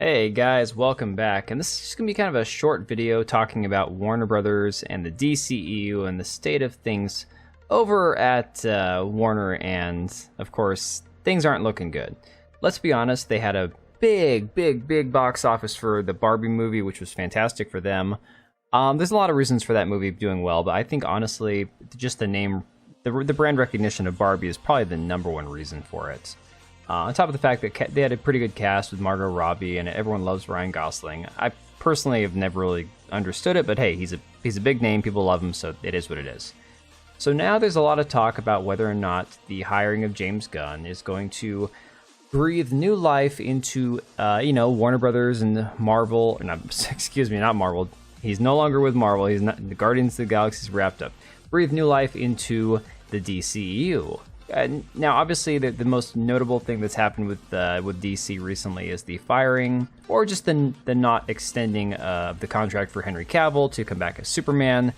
Hey guys, welcome back. And this is just going to be kind of a short video talking about Warner Brothers and the DCEU and the state of things over at Warner, and of course, things aren't looking good. Let's be honest, they had a big box office for the Barbie movie, which was fantastic for them. There's a lot of reasons for that movie doing well, but I think honestly, just the name, the brand recognition of Barbie is probably the number one reason for it. On top of the fact that they had a pretty good cast with Margot Robbie, and everyone loves Ryan Gosling. I personally have never really understood it, but hey, he's a big name, people love him, so it is what it is. So now there's a lot of talk about whether or not the hiring of James Gunn is going to breathe new life into, Warner Brothers and Marvel. Not, excuse me, not Marvel. He's no longer with Marvel. He's not. The Guardians of the Galaxy's wrapped up. Breathe new life into the DCEU. Now, obviously, the most notable thing that's happened with DC recently is the firing, or just the not extending the contract for Henry Cavill to come back as Superman,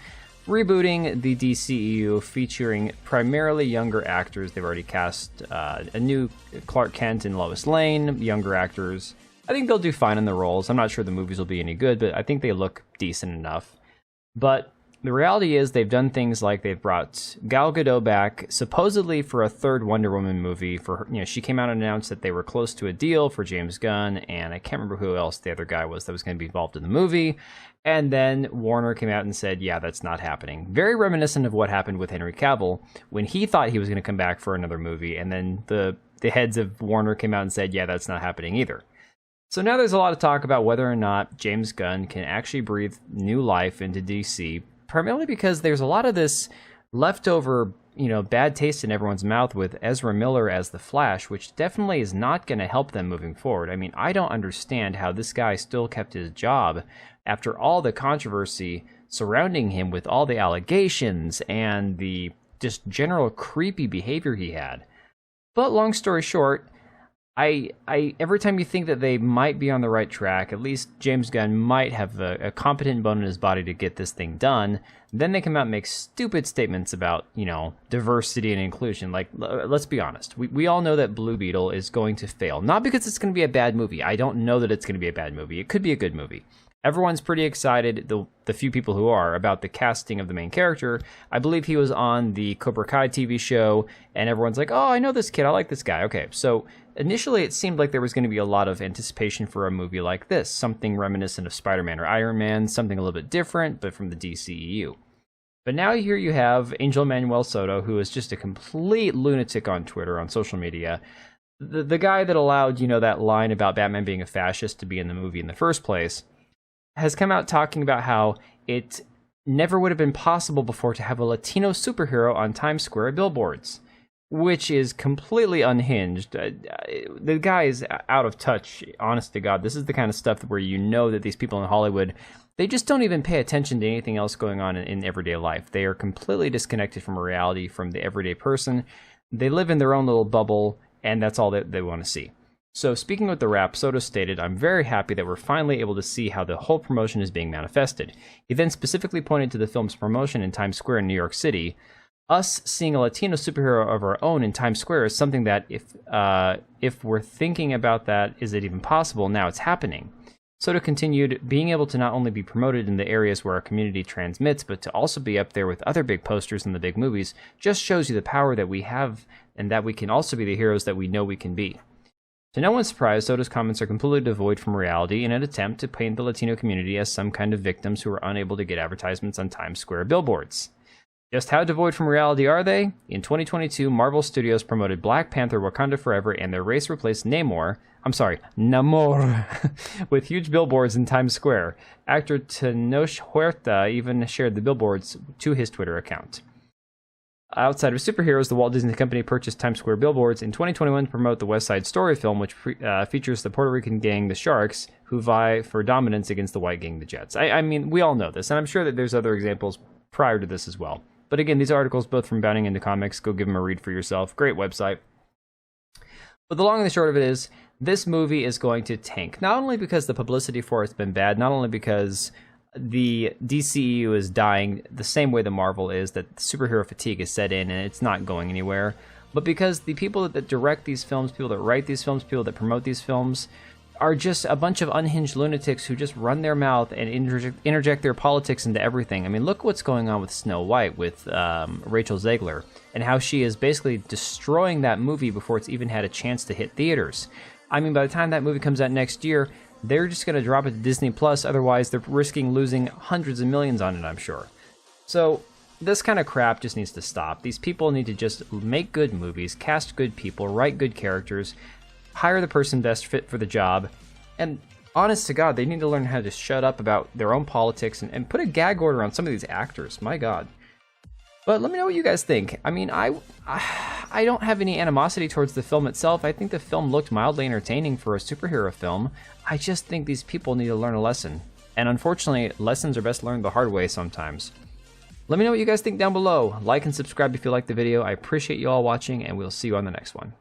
rebooting the DCEU, featuring primarily younger actors. They've already cast a new Clark Kent and Lois Lane, younger actors. I think they'll do fine in the roles. I'm not sure the movies will be any good, but I think they look decent enough. But the reality is they've done things like they've brought Gal Gadot back, supposedly for a third Wonder Woman movie. For her, she came out and announced that they were close to a deal for James Gunn, and I can't remember who else the other guy was that was going to be involved in the movie. And then Warner came out and said, yeah, that's not happening. Very reminiscent of what happened with Henry Cavill when he thought he was going to come back for another movie, and then the heads of Warner came out and said, yeah, that's not happening either. So now there's a lot of talk about whether or not James Gunn can actually breathe new life into DC, primarily because there's a lot of this leftover, bad taste in everyone's mouth with Ezra Miller as the Flash, which definitely is not going to help them moving forward. I mean, I don't understand how this guy still kept his job after all the controversy surrounding him with all the allegations and the just general creepy behavior he had. But long story short, I every time you think that they might be on the right track, at least James Gunn might have a competent bone in his body to get this thing done, then they come out and make stupid statements about, diversity and inclusion. Like, let's be honest. We all know that Blue Beetle is going to fail. Not because it's going to be a bad movie. I don't know that it's going to be a bad movie. It could be a good movie. Everyone's pretty excited, the few people who are, about the casting of the main character. I believe he was on the Cobra Kai TV show, and everyone's like, oh, I know this kid, I like this guy. Okay, so initially it seemed like there was going to be a lot of anticipation for a movie like this, something reminiscent of Spider-Man or Iron Man, something a little bit different, but from the DCEU. But now here you have Angel Manuel Soto, who is just a complete lunatic on Twitter, on social media. The guy that allowed, that line about Batman being a fascist to be in the movie in the first place, has come out talking about how it never would have been possible before to have a Latino superhero on Times Square billboards, which is completely unhinged. The guy is out of touch, honest to God. This is the kind of stuff where you know that these people in Hollywood, they just don't even pay attention to anything else going on in everyday life. They are completely disconnected from reality, from the everyday person. They live in their own little bubble, and that's all that they want to see. So speaking with the Wrap, Soto stated, I'm very happy that we're finally able to see how the whole promotion is being manifested. He then specifically pointed to the film's promotion in Times Square in New York City. Us seeing a Latino superhero of our own in Times Square is something that if we're thinking about that, is it even possible? Now it's happening. Soto continued, being able to not only be promoted in the areas where our community transmits, but to also be up there with other big posters in the big movies, just shows you the power that we have and that we can also be the heroes that we know we can be. To no one's surprise, Soto's comments are completely devoid from reality in an attempt to paint the Latino community as some kind of victims who are unable to get advertisements on Times Square billboards. Just how devoid from reality are they? In 2022, Marvel Studios promoted Black Panther Wakanda Forever, and their race replaced Namor, with huge billboards in Times Square. Actor Tenoch Huerta even shared the billboards to his Twitter account. Outside of superheroes, the Walt Disney Company purchased Times Square billboards in 2021 to promote the West Side Story film, which features the Puerto Rican gang, the Sharks, who vie for dominance against the white gang, the Jets. I mean, we all know this, and I'm sure that there's other examples prior to this as well. But again, these articles, both from Bounding Into Comics, go give them a read for yourself. Great website. But the long and the short of it is, this movie is going to tank. Not only because the publicity for it's been bad, not only because the DCEU is dying the same way the Marvel is, that superhero fatigue is set in and it's not going anywhere, but because the people that direct these films, people that write these films, people that promote these films are just a bunch of unhinged lunatics who just run their mouth and interject their politics into everything. I mean, look what's going on with Snow White, with Rachel Zegler, and how she is basically destroying that movie before it's even had a chance to hit theaters. I mean, by the time that movie comes out next year, they're just going to drop it to Disney Plus, otherwise they're risking losing hundreds of millions on it, I'm sure. So this kind of crap just needs to stop. These people need to just make good movies, cast good people, write good characters, hire the person best fit for the job, and honest to God, they need to learn how to shut up about their own politics and put a gag order on some of these actors. My God. But let me know what you guys think. I mean, I don't have any animosity towards the film itself. I think the film looked mildly entertaining for a superhero film. I just think these people need to learn a lesson. And unfortunately, lessons are best learned the hard way sometimes. Let me know what you guys think down below. Like and subscribe if you liked the video. I appreciate you all watching, and we'll see you on the next one.